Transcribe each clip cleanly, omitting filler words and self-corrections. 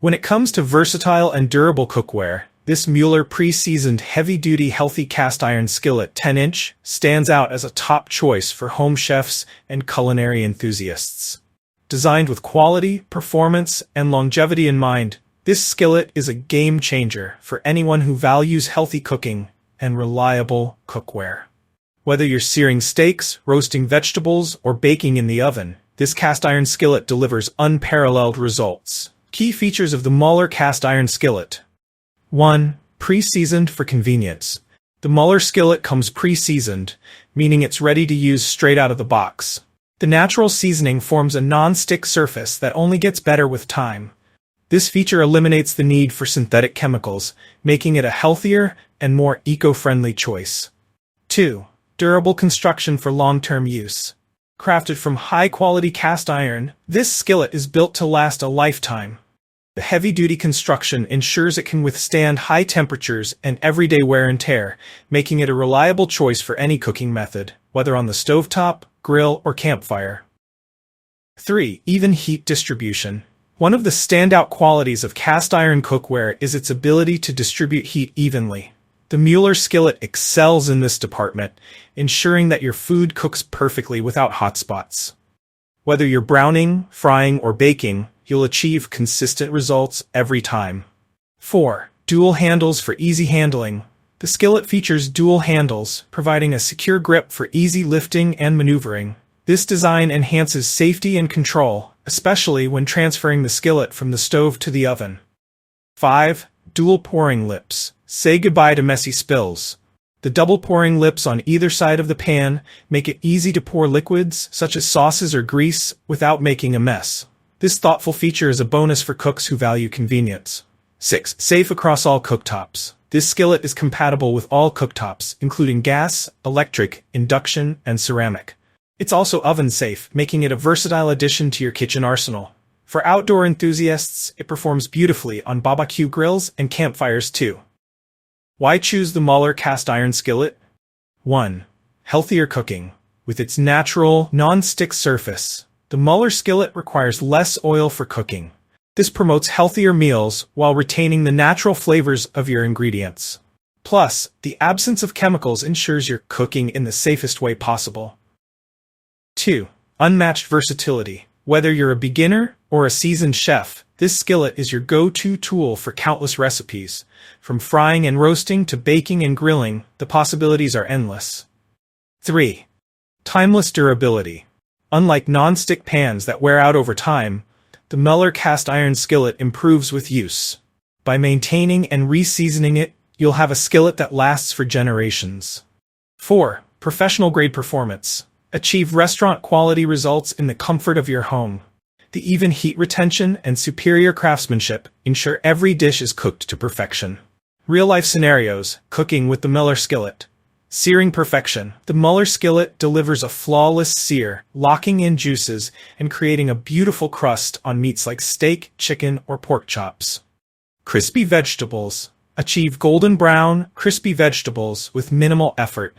When it comes to versatile and durable cookware, this Mueller pre-seasoned heavy-duty healthy cast iron skillet 10-inch stands out as a top choice for home chefs and culinary enthusiasts. Designed with quality, performance, and longevity in mind, this skillet is a game changer for anyone who values healthy cooking and reliable cookware. Whether you're searing steaks, roasting vegetables, or baking in the oven, this cast iron skillet delivers unparalleled results. Key features of the Mueller cast iron skillet. 1. Pre-seasoned for convenience. The Mueller skillet comes pre-seasoned, meaning it's ready to use straight out of the box. The natural seasoning forms a non-stick surface that only gets better with time. This feature eliminates the need for synthetic chemicals, making it a healthier and more eco-friendly choice. 2. Durable construction for long-term use. Crafted from high-quality cast iron, this skillet is built to last a lifetime. The heavy-duty construction ensures it can withstand high temperatures and everyday wear and tear, making it a reliable choice for any cooking method, whether on the stovetop, grill, or campfire. 3. Even heat distribution. One of the standout qualities of cast iron cookware is its ability to distribute heat evenly. The Mueller skillet excels in this department, ensuring that your food cooks perfectly without hot spots. Whether you're browning, frying, or baking, you'll achieve consistent results every time. 4. Dual handles for easy handling. The skillet features dual handles, providing a secure grip for easy lifting and maneuvering. This design enhances safety and control, especially when transferring the skillet from the stove to the oven. 5. Dual pouring lips. Say goodbye to messy spills. The double pouring lips on either side of the pan make it easy to pour liquids, such as sauces or grease, without making a mess. This thoughtful feature is a bonus for cooks who value convenience. 6. Safe across all cooktops. This skillet is compatible with all cooktops, including gas, electric, induction, and ceramic. It's also oven-safe, making it a versatile addition to your kitchen arsenal. For outdoor enthusiasts, it performs beautifully on barbecue grills and campfires too. Why choose the Mueller cast iron skillet? 1. Healthier cooking. With its natural, non-stick surface, the Mueller skillet requires less oil for cooking. This promotes healthier meals while retaining the natural flavors of your ingredients. Plus, the absence of chemicals ensures you're cooking in the safest way possible. 2. Unmatched versatility. Whether you're a beginner or a seasoned chef, this skillet is your go-to tool for countless recipes. From frying and roasting to baking and grilling, the possibilities are endless. 3. Timeless durability. Unlike non-stick pans that wear out over time, the Mueller cast iron skillet improves with use. By maintaining and re-seasoning it, you'll have a skillet that lasts for generations. 4. Professional-grade performance. Achieve restaurant-quality results in the comfort of your home. The even heat retention and superior craftsmanship ensure every dish is cooked to perfection. Real-life scenarios, cooking with the Mueller skillet. Searing perfection. The Mueller skillet delivers a flawless sear, locking in juices and creating a beautiful crust on meats like steak, chicken, or pork chops. Crispy vegetables. Achieve golden brown, crispy vegetables with minimal effort.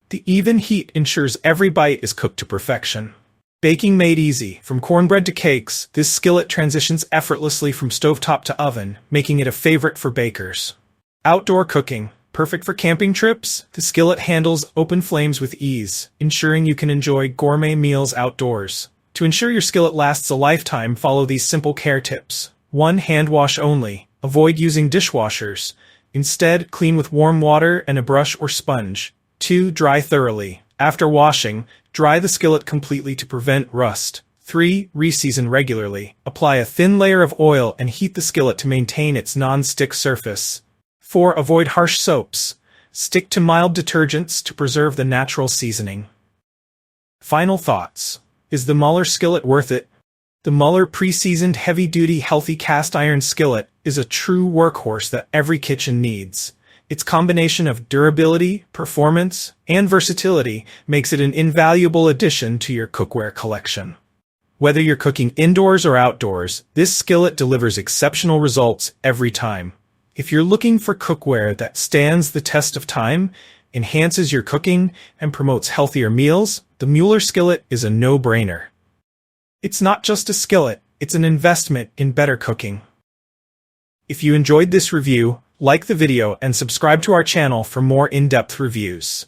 The even heat ensures every bite is cooked to perfection. Baking made easy. From cornbread to cakes, this skillet transitions effortlessly from stovetop to oven, making it a favorite for bakers. Outdoor cooking. Perfect for camping trips, the skillet handles open flames with ease, ensuring you can enjoy gourmet meals outdoors. To ensure your skillet lasts a lifetime, follow these simple care tips. 1. Hand wash only. Avoid using dishwashers. Instead, clean with warm water and a brush or sponge. 2. Dry thoroughly. After washing, dry the skillet completely to prevent rust. 3. Reseason regularly. Apply a thin layer of oil and heat the skillet to maintain its non-stick surface. 4. Avoid harsh soaps. Stick to mild detergents to preserve the natural seasoning. Final thoughts. Is the Mueller skillet worth it? The Mueller pre-seasoned heavy-duty healthy cast iron skillet is a true workhorse that every kitchen needs. Its combination of durability, performance, and versatility makes it an invaluable addition to your cookware collection. Whether you're cooking indoors or outdoors, this skillet delivers exceptional results every time. If you're looking for cookware that stands the test of time, enhances your cooking, and promotes healthier meals, the Mueller skillet is a no-brainer. It's not just a skillet, it's an investment in better cooking. If you enjoyed this review, like the video and subscribe to our channel for more in-depth reviews.